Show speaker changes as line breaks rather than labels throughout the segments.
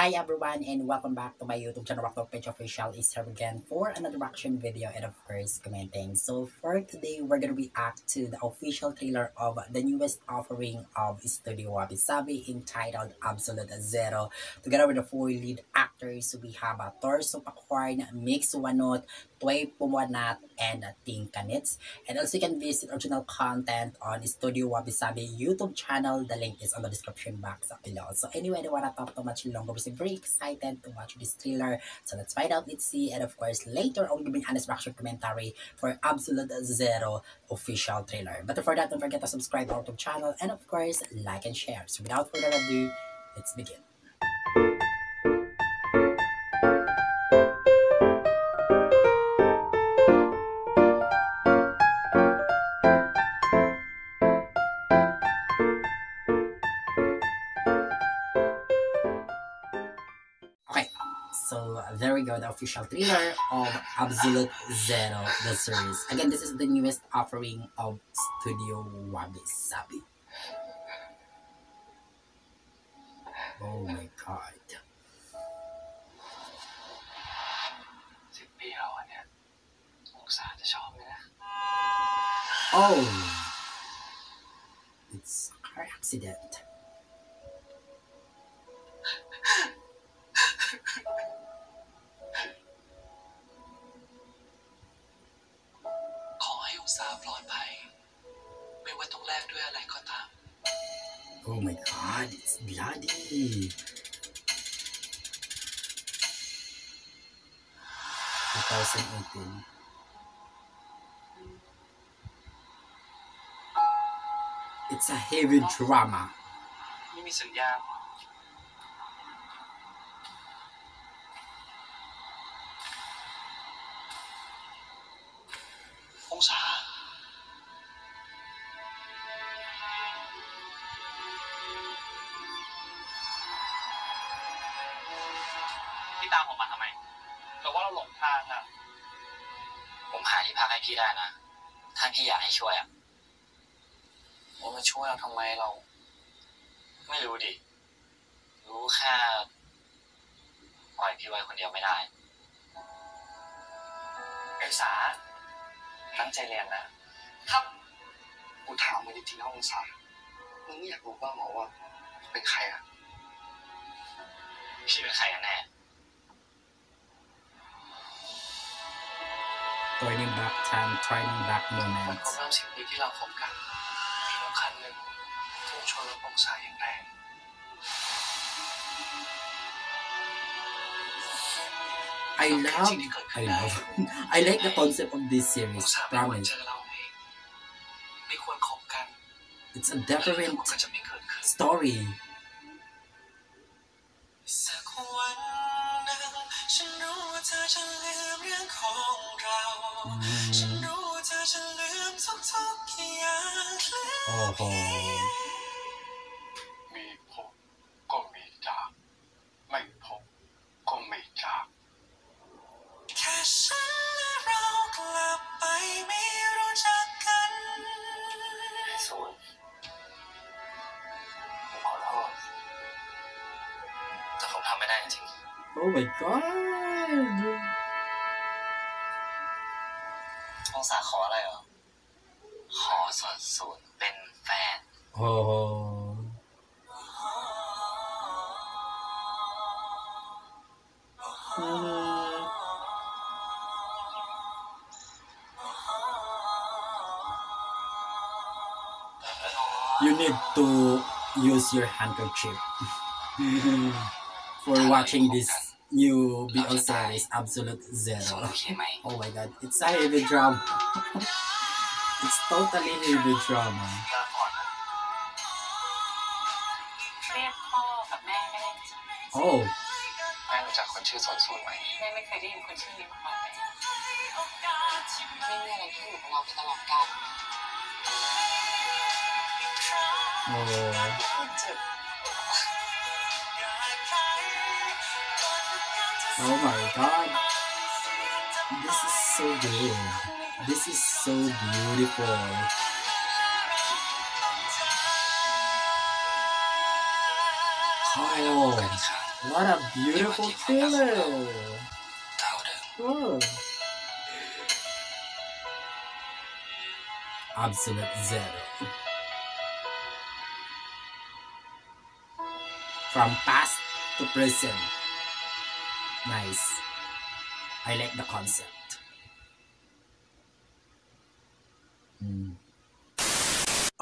Hi everyone and welcome back to my YouTube channel, Rock Page Official is here again for another reaction video and of course commenting. So for today, we're gonna react to the official trailer of the newest offering of Studio Wabi Sabi entitled Absolute Zero. Together with the four lead actors, we have Torso Pakorn, Mix Wanot, Toy Pumanat, and Ting Kanits. And also you can visit original content on Studio Wabi Sabi YouTube channel. The link is on the description box below. So anyway, I don't wanna talk too much longer. We're very excited to watch this trailer. So let's find out, let's see, and of course later I'll give an honest reaction commentary for Absolute Zero official trailer. But before that, don't forget to subscribe to our YouTube channel and of course like and share. So without further ado, let's begin. Okay, so there we go, the official trailer of Absolute Zero, the series. Again, this is the newest offering of Studio Wabi Sabi. Oh my god.
10 ปีแล้วเนี่ยองศาจะชอบไหมนะ
Oh, it's a car accident.
ขอให้องศาปลอดภัยไม่ว่าต้องแลกด้วยอะไรก็ตาม
Oh my god, it's bloody. 2018. It's a heavy drama.
ไม่มีสัญญาณองศาพี่ตามผมมาทำไมหรือว่าเราหลงทางอ่ะผมหาที่พักให้พี่ได้นะถ้าพี่อยากให้ช่วยอ่ะผมมาช่วยเราทำไมเราไม่รู้ดิรู้แค่ปล่อยพี่ไว้คนเดียวไม่ได้ไอ้สาตั้งใจเรียนนะครับกูถามมึงจริงๆนะองศามึงไม่อยากรู้บ้างเหรอว่าเป็นใครอ่ะพี่เป็นใครกันแน่
Turning back time, turning back
มัน
moments.
ครบรอบ10 ปีที่เราคบกันมีรถคันหนึ่งพุ่งชนรถองศาอย่างแรง
I like the concept of this
อง
series.
ศาไม่ควร
Promise.
เจอเราเองไม่ควรคบกัน
It's a
เรื่อง
different
ก็จะไม่เกิดขึ้น
story.
สักวันหนึ่งฉันรู้ว่าเธอจะลืมเรื่องของเราฉันรู้ว่าเธอจะลืมทุกๆอย่างแล้วเพียงมีพบก็มีจากไม่พบก็ไม่จากแค่ฉันและเรากลับไปไม่รู้จักกันส่วนผมขอโทษแต่ผมทำไม่ได้จริง
Oh my god.
องศาขออะไรเหรอขอส่วนสูตรเป็นแฟน
Oh. You need to use your handkerchief for watching this new BL series Absolute
ส่วน
Zero.
โอเคไหม
Oh my god, it's a heavy drama. It's totally heavy drama.
ลาก่อนนะ
เรียกพ่อกับแม่ได้ไหม
Oh,
แม่รู้จักคนชื่อส่วนสูตรไหม
แม่ไม่เคยได้ยินคนชื่อนี้มาก่อนเลย
ไม่มีอะไรที่อยู่กับเราไปตลอดกาล
oh,
เจ็บ
oh my god. This is so good. This is so beautiful. Oh. What a beautiful trailer! Oh. Absolute Zero. From past to present. Nice. I like the concept.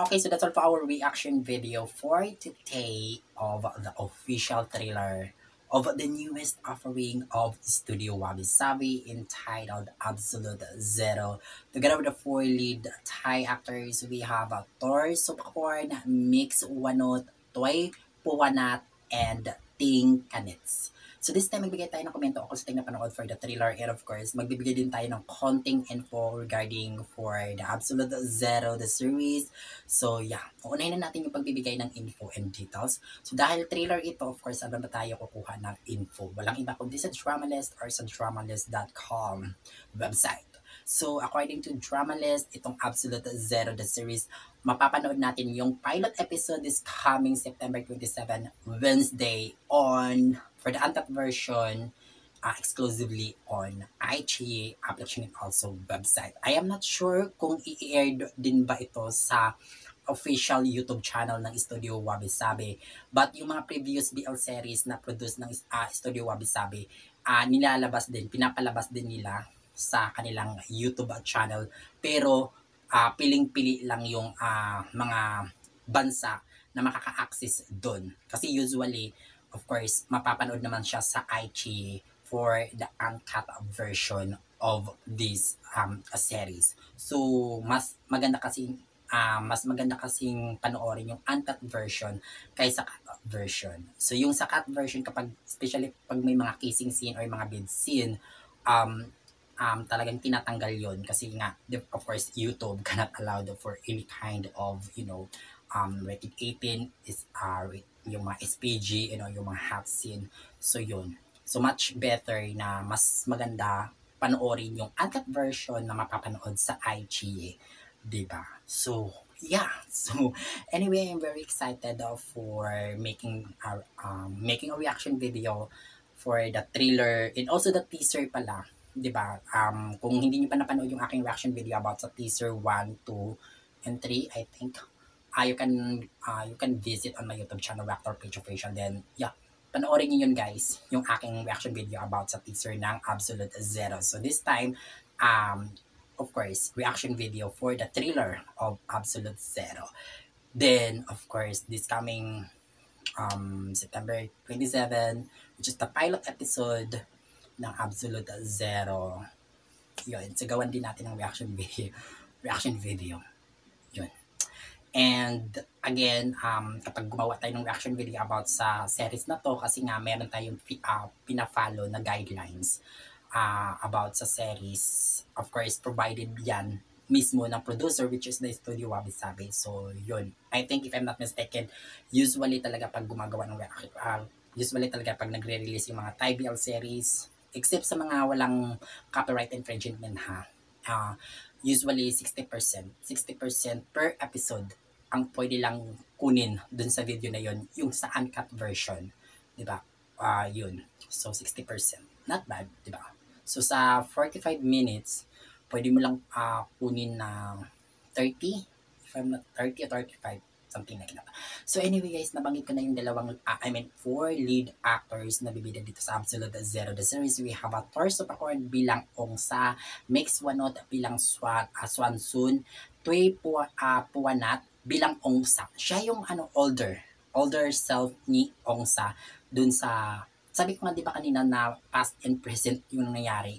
Okay, so that's all for our reaction video for today of the official trailer of the newest offering of Studio Wabi Sabi entitled Absolute Zero. Together with the four lead Thai actors, we have Thor Subkorn, Mix Wanot, Toy Puwanat, and Ting Kanits. So this time, magbigay tayo ng komento ako sa ating napanood for the trailer, and of course, magbibigay din tayo ng konting info regarding for the Absolute Zero, the series. So yeah, uunahin na natin yung pagbibigay ng info and details. So dahil trailer ito, of course, ano ba tayo kukuha ng info? Walang iba kundi sa Dramalist or sa dramalist.com website. So according to Dramalist, itong Absolute Zero, the series, mapapanood natin yung pilot episode this coming September 27, Wednesday on, for the uncut version, exclusively on iQIYI application and also website. I am not sure kung i-air din ba ito sa official YouTube channel ng Studio Wabi Sabi. But yung mga previous BL series na produce ng Studio Wabi Sabi, nilalabas din, pinapalabas din nila sa kanilang YouTube channel. Pero piling-pili lang yung mga bansa na makaka-access doon. Kasi usually, of course, mapapanood naman siya sa iQIYI for the uncut version of this series. So, mas maganda kasing panoorin yung uncut version kaysa cut version. So, yung sa cut version, especially pag may mga kissing scene or mga bed scene, talagang tinatanggal yon kasi nga, of course, YouTube cannot allow for any kind of, rated 18 is yung mga SPG, yung mga hot scene. So yun. So much better na mas maganda panoorin yung uncut version na mapapanood sa iQIYI, diba? So yeah. So anyway, I'm very excited for making a reaction video for the trailer and also the teaser pala. Diba? Kung hindi niyo pa napanood yung aking reaction video about sa teaser 1, 2, and 3, I think you can visit on my YouTube channel, Raptor Page Official. Then, yeah, panoorin niyo yun, guys, yung aking reaction video about sa teaser ng Absolute Zero. So, this time, of course, reaction video for the trailer of Absolute Zero. Then, of course, this coming September 27, which is the pilot episode ng Absolute Zero. Yun, sagawan din natin ng reaction video. Yun. And again, kapag gumawa tayo ng reaction video about sa series na to, kasi nga meron tayong pina-follow na guidelines about sa series. Of course, provided yan mismo ng producer, which is the Studio Wabi Sabi. So, yun. I think, if I'm not mistaken, usually talaga pag gumagawa ng pag nagre-release yung mga Thai BL series, except sa mga walang copyright infringement usually 60% per episode ang pwede lang kunin dun sa video na yon, yung sa uncut version, diba? Yun. So 60%, not bad, diba? So sa 45 minutes, pwede mo lang kunin na 30, if I'm not 30 or 35, something like that. So anyway, guys, nabanggit ko na yung four lead actors na bibida dito sa Absolute Zero, the series. We have Thor Subkorn bilang Ongsa, Mix Wanot bilang Swansun, Toy Puwanat bilang Ongsa. Siya yung older self ni Ongsa dun sa, sabi ko nga diba kanina na past and present yung nangyari.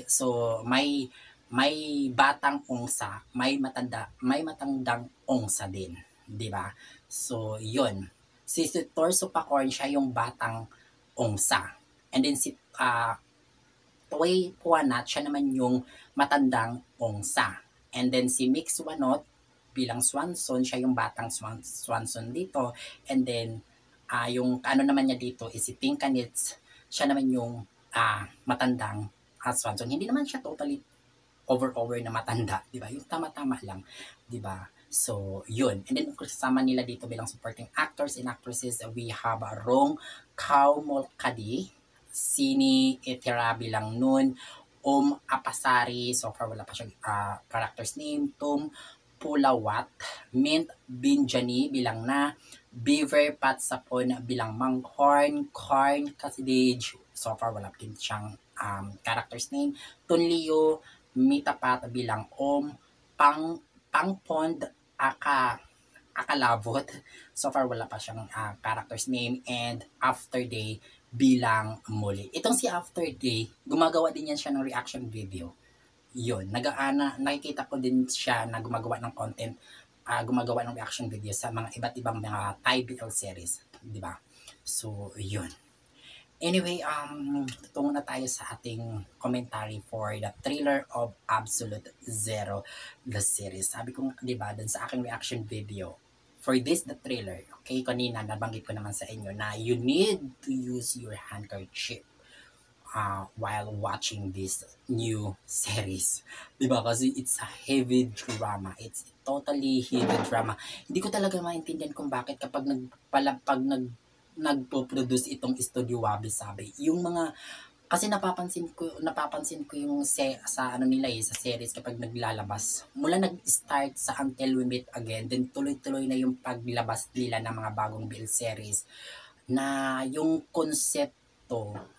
So may batang Ongsa, may matandang Ongsa din. Diba? So, yun. Si Thor Subkorn, siya yung batang Ongsa. And then si Toy Puwanat, siya naman yung matandang Ongsa. And then si Mix Wanot bilang Swanson, siya yung batang Swanson dito. And then, yung naman niya dito is si Ting Kanits, siya naman yung matandang Swanson. Hindi naman siya totally over na matanda, diba? Yung tama-tama lang, diba? So, yun. And then, kasama nila dito bilang supporting actors and actresses, we have Rong Kaumolkadi, Sini Etira bilang Nun, Apasari, so far wala pa siyang character's name, Tum Pulawat, Mint Binjani bilang Na, Beaver Patsapon bilang Manghorn, Corn Casidage, so far wala din siyang character's name, Tunliyo, Mitapat bilang Pangpond, Akalabot, so far wala pa siyang character's name, and After Day bilang Muli. Itong si After Day, gumagawa din yan siya ng reaction video. Yun, nakikita ko din siya na gumagawa ng content, gumagawa ng reaction video sa mga iba't ibang mga Thai BL series, di ba? So, yun. Anyway, tutungo na tayo sa ating commentary for the trailer of Absolute Zero, the series. Sabi ko, di ba, dun sa aking reaction video, for this, the trailer, okay, kanina, nabanggit ko naman sa inyo na you need to use your handkerchief while watching this new series. Diba? Kasi it's a heavy drama. It's totally heavy drama. Hindi ko talaga maintindihan kung bakit kapag nagpo-produce itong Studio Wabi Sabi. Yung mga kasi napapansin ko yung sa ano nila sa series kapag naglalabas. Mula nag-start sa Until We Meet Again, then tuloy-tuloy na yung paglabas nila ng mga bagong BL series na yung concept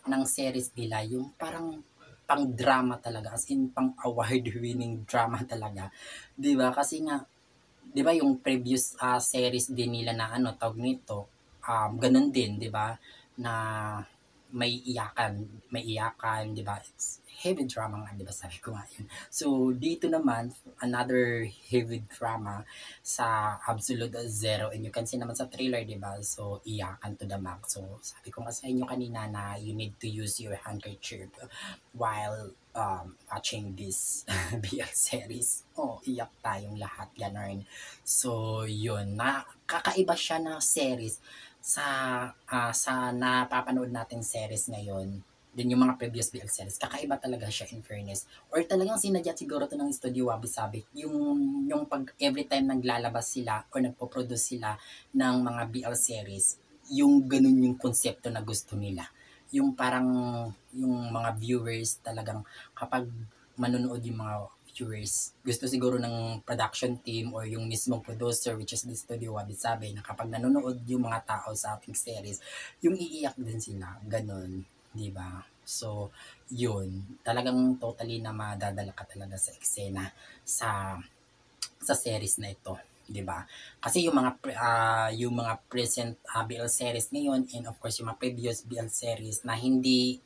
ng series nila, yung parang pang drama talaga, as in pang award winning drama talaga, 'di ba? Kasi nga 'di ba yung previous series din nila na tawag nito, ganun din, 'di ba? Na may iyakan, 'di ba? It's heavy drama nga, 'di ba? Sabi ko nga yun. So dito naman another heavy drama sa Absolute Zero, and you can see naman sa trailer, 'di ba? So iyakan to the max. So sabi ko nga sa inyo kanina na you need to use your handkerchief while watching this BL series. Iyak tayong lahat, ganun. So yun, kakaiba siya na series sa napapanood natin series ngayon. Din yung mga previous BL series, kakaiba talaga siya, in fairness. Or talagang sinadya siguro to ng Studio Wabi Sabi, yung pag every time naglalabas sila or nagpo-produce sila ng mga BL series, yung ganun yung konsepto na gusto nila. Yung parang yung mga viewers talagang kapag manonood yung mga viewers, gusto siguro ng production team or yung mismong producer, which is the Studio Wabi Sabi, na kapag nanonood yung mga tao sa ating series, yung iiyak din sila, ganun. 'Di ba? So, yun, talagang totally na madadala ka talaga sa eksena sa series na ito, 'di ba? Kasi yung mga present BL series ngayon, and of course yung mga previous BL series na hindi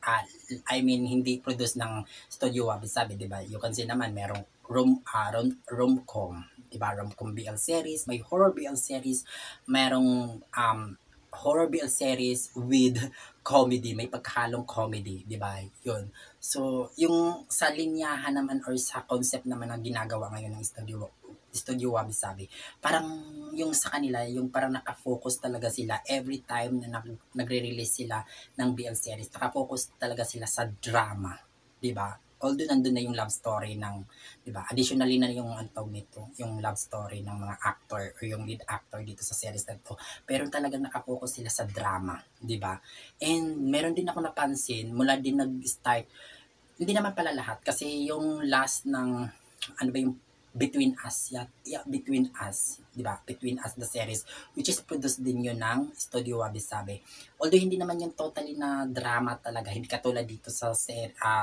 hindi produced ng Studio Wabi Sabi, 'di ba? You can see naman merong rom-com, 'di ba? Rom-com BL series, may horror BL series, merong horror BL series with comedy, may pagkahalong comedy, 'di ba? 'Yun. So, yung sa linyahan naman or sa concept naman ng ginagawa ngayon ng Studio Wabi Sabi, parang yung sa kanila, yung parang nakafocus talaga sila every time na nagre-release sila ng BL series, nakafocus talaga sila sa drama, 'di ba? Although nandun na yung love story ng, 'di ba? Additionally na yung nito, yung love story ng mga actor or yung lead actor dito sa series na to. Pero talagang nakafocus sila sa drama, 'di ba? And meron din ako napansin mula din nag-start, hindi naman pala lahat, kasi yung last ng ano ba yung Between Us, Between Us, 'di ba? Between Us the series, which is produced din yun ng Studio Wabi Sabi. Although hindi naman yung totally na drama talaga, hindi katulad dito sa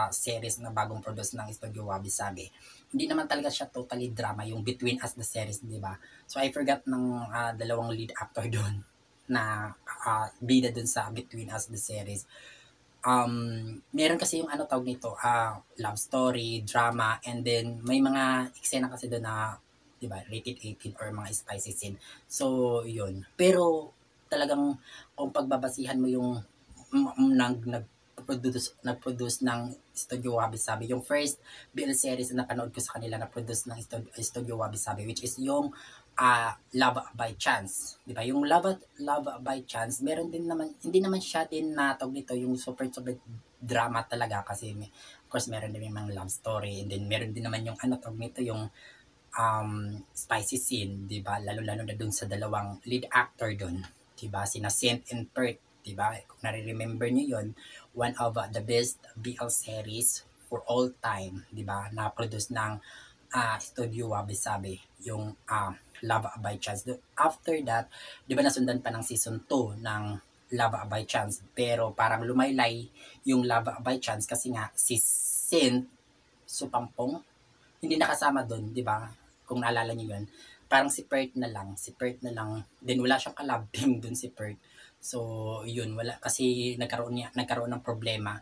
series na bagong produce ng Studio Wabi Sabi. Hindi naman talaga siya totally drama yung Between Us the series, 'di ba? So I forgot ng dalawang lead actor doon na bida doon sa Between Us the series. Meron kasi yung tawag nito, love story, drama, and then may mga eksena kasi doon na, 'di ba, rated 18 or mga spicy scene. So, yun. Pero talagang kung pagbabasihan mo yung nag-produce ng Studio Wabi Sabi, yung first BL series na napanood ko sa kanila na produce ng Studio Wabi Sabi, which is yung Love by Chance, 'di ba? Yung Love by Chance, meron din naman, hindi naman siya din na tawag nito yung super drama talaga, kasi of course meron din yung mga love story, and then meron din naman yung tawag nito yung spicy scene, 'di ba? Lalo-lalo na dun sa dalawang lead actor dun, 'di ba? Sina Saint and Perth, 'di ba? Kung nare-remember niyo 'yon, one of the best BL series for all time, 'di ba? Na-produce ng Studio Wabi Sabi, yung Love by Chance. After that, 'di ba nasundan pa ng season 2 ng Love by Chance, pero parang lumaylay yung Love by Chance kasi nga si Saint Supampong hindi nakasama doon, 'di ba? Kung naalala niyo 'yun. Parang si Perth na lang, din wala siyang ka-love team doon si Perth. So, 'yun, wala kasi nagkaroon ng problema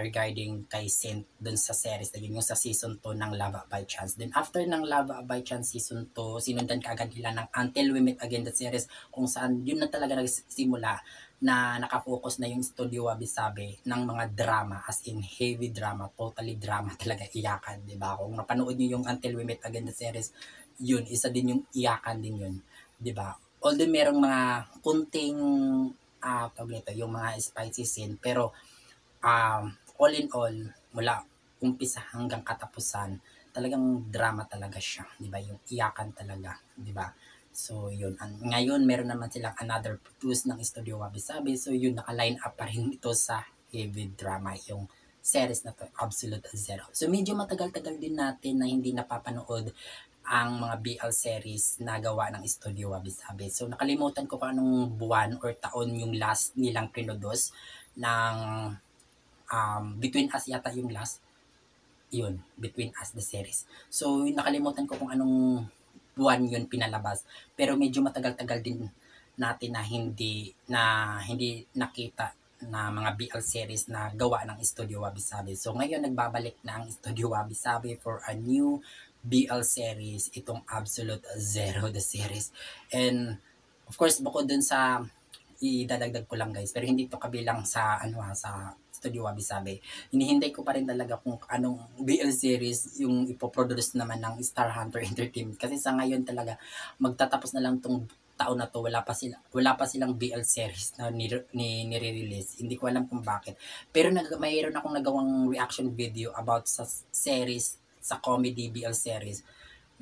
regarding kay Saint dun sa series na yun, yung sa season 2 ng Love by Chance. Then after ng Love by Chance season 2, sinundan kaagad nila ng Until We Meet Again the series, kung saan yun na talaga nagsimula na nakafocus na yung Studio Wabi Sabi ng mga drama, as in heavy drama, totally drama talaga, iyakan, di ba? Kung napanood niyo yung Until We Meet Again the series, yun, isa din yung iyakan din yun, di ba? Although merong mga kunting yung mga spicy scene, pero all in all, mula umpisa hanggang katapusan, talagang drama talaga siya, 'di ba? Yung iyakan talaga, 'di ba? So, yun. Ngayon, meron naman silang another produce ng Studio Wabi Sabi. So, yun, naka-line up pa rin ito sa heavy drama, yung series na to, Absolute Zero. So, medyo matagal-tagal din natin na hindi napapanood ang mga BL series na gawa ng Studio Wabi Sabi. So, nakalimutan ko kung anong buwan or taon yung last nilang produce ng Between Us yata yung last. Yun, Between Us the series. So, nakalimutan ko kung anong buwan yun pinalabas. Pero medyo matagal-tagal din natin na hindi nakita na mga BL series na gawa ng Studio Wabi Sabi. So, ngayon nagbabalik na ang Studio Wabi Sabi for a new BL series, itong Absolute Zero the series. And, of course, bukod dun sa idadagdag ko lang guys, pero hindi to kabilang sa sa Studio Wabi Sabi. Hinihintay ko pa rin talaga kung anong BL series yung ipoproduce naman ng Star Hunter Entertainment, kasi sa ngayon talaga magtatapos na lang tong taon na to, wala pa silang BL series na nire-release. Hindi ko alam kung bakit. Pero mayroon akong nagawang reaction video about sa series, sa comedy BL series.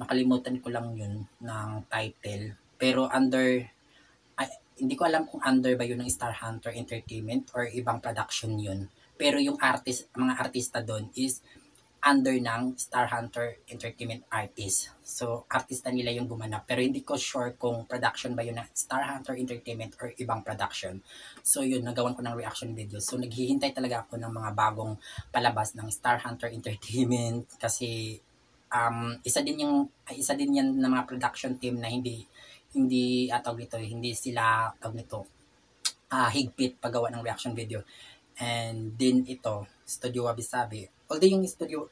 Nakalimutan ko lang yun ng title. Pero hindi ko alam kung under ba yun ng Star Hunter Entertainment or ibang production yun. Pero yung mga artista doon is under ng Star Hunter Entertainment artist. So, artista nila yung gumanap. Pero hindi ko sure kung production ba yun ng Star Hunter Entertainment or ibang production. So, yun, nagawan ko ng reaction video. So, naghihintay talaga ako ng mga bagong palabas ng Star Hunter Entertainment kasi isa din yan ng mga production team na hindi sila higpit paggawa ng reaction video. And din ito, Studio Wabi Sabi. Although yung Studio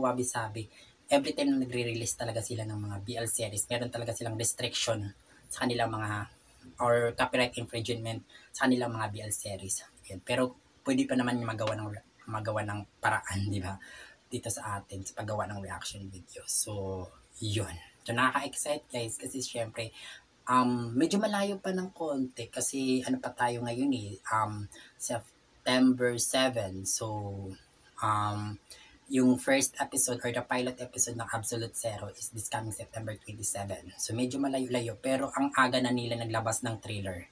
Wabi Sabi, every time na nagre-release talaga sila ng mga BL series, meron talaga silang restriction sa kanilang mga or copyright infringement sa kanilang mga BL series. Yan. Pero pwede pa naman yung magawa ng paraan, di ba? Dito sa atin sa paggawa ng reaction video. So, yun. So, nakaka-excite guys kasi syempre medyo malayo pa ng konti kasi ano pa tayo ngayon September 7. So, yung first episode or the pilot episode ng Absolute Zero is this coming September 27. So, medyo malayo-layo pero ang aga na nila naglabas ng trailer.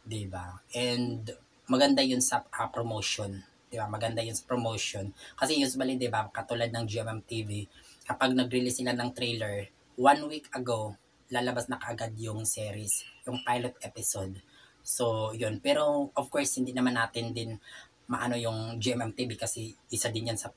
Diba? And maganda yun sa promotion. Diba? Maganda yun sa promotion. Kasi usually, diba, katulad ng GMM TV, kapag nag-release sila ng trailer, 1 week ago, lalabas na kaagad yung series, yung pilot episode. So, yun. Pero, of course, hindi naman natin din maano yung GMM TV kasi isa din yan sa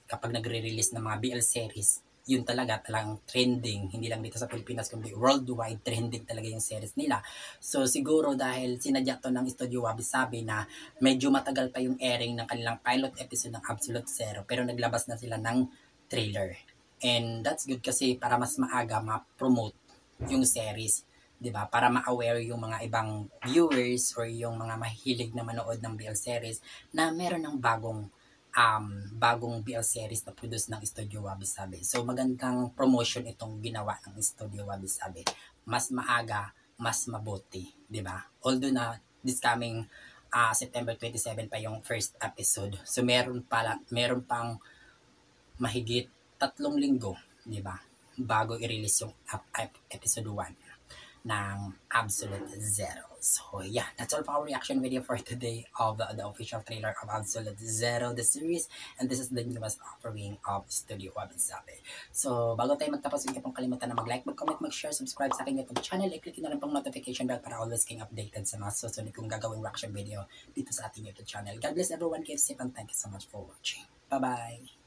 kapag nagre-release ng mga BL series, yun talagang trending, hindi lang dito sa Pilipinas kundi worldwide trending talaga yung series nila. So siguro dahil sinadya to ng Studio Wabi Sabi na medyo matagal pa yung airing ng kanilang pilot episode ng Absolute Zero pero naglabas na sila ng trailer. And that's good kasi para mas maaga ma-promote yung series, 'di ba? Para ma-aware yung mga ibang viewers or yung mga mahilig na manood ng BL series na meron ng bagong BL series na produce ng Studio Wabi Sabi. So magandang promotion itong ginawa ng Studio Wabi Sabi. Mas maaga, mas mabuti, 'di ba? Although na this coming September 27 pa yung first episode. So meron pang mahigit 3 linggo, 'di ba? bago i-release yung episode 1 ng Absolute Zero. So yeah, that's all for our reaction video for today of the official trailer of Absolute Zero, the series, and this is the newest offering of Studio Wabi-Sabi. So bago tayo magtapos, huwag niyo pong kalimutan na mag-like, mag-comment, mag-share, subscribe sa aking YouTube channel, i-click na lang pong notification bell para always kayong updated sa mga susunod kong gagawing reaction video dito sa ating YouTube channel. God bless everyone, keep safe, and thank you so much for watching. Bye-bye!